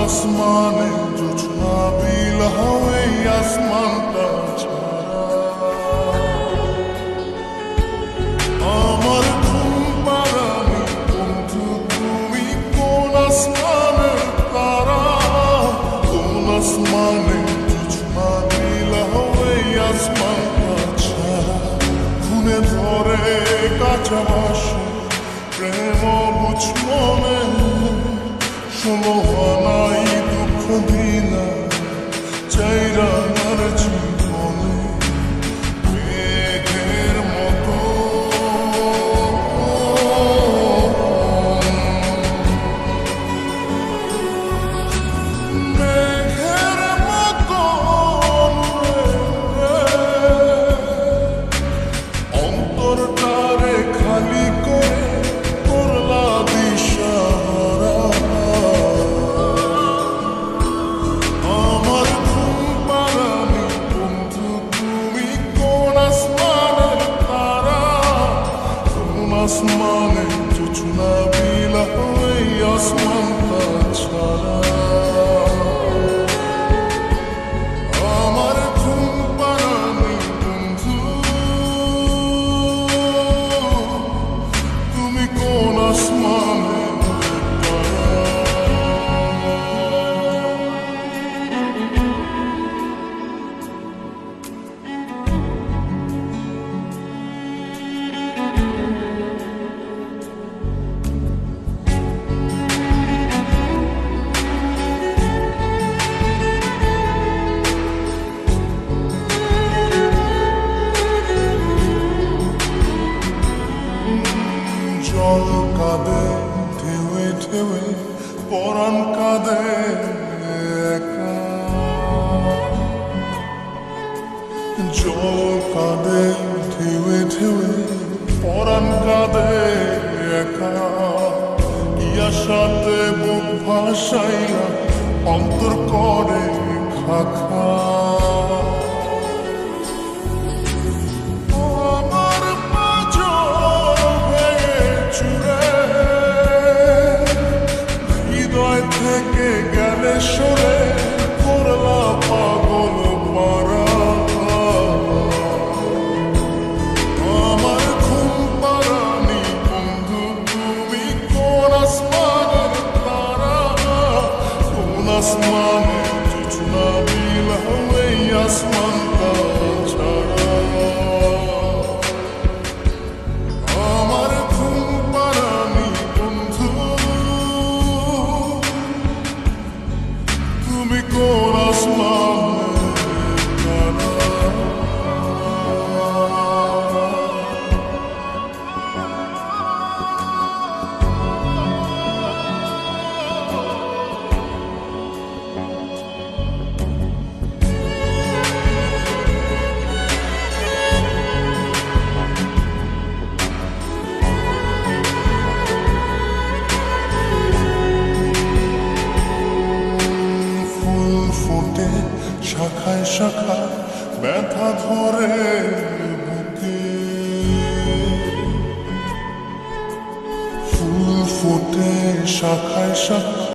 আসমানে জোছনা বিলাও এই আসমানটা ছাড়া আমার ঘুম পাড়ানি বন্ধু তুমি কোন আসমানের তারা কোন আসমানে জোছনা বিলাও এই আসমানটা ছাড়া খুনে ধরে কাঁচা বাসে প্রেম বুঝ মনে ষোলো আনাই দুঃখ দিনা চাইরা আমার জীবনে মেঘের মতো মেঘের মতো অন্তরটারে খালি করে করলা দিশাহারা আমার ঘুম পাড়ানি বন্ধু তুমি কোন আসমানের তারা কোন আসমানে জোছনা বিলাও এই আসমানটা ছাড়া আমার ঘুম পাড়ানি বন্ধু তুমি কোন আসমানের তারা জল কাঁদে ঢেউে ঢেউে পরাণ কাঁদে একা জল কাঁদে ঢেউে ঢেউে পরাণ কাঁদে একা ইয়া সাথে বুক ভাসাইয়া অন্তর করে খাখা আমার পাঁজর ভেঙে চুরে হৃদয় থেকে গেলে সরে করলা পাগল পারা আমার ঘুম পাড়ানি বন্ধু তুমি কোন আসমানের তারা কোন আসমানে জোছনা বিলাও এই আসমানটা ছাড়া আমার ঘুম পাড়ানি বন্ধু তুমি কোন আসমানের তারা ফোটে শাখায় শাখায় ব্যথা ধরে বুকে ফুল ফোটে শাখায় শাখায়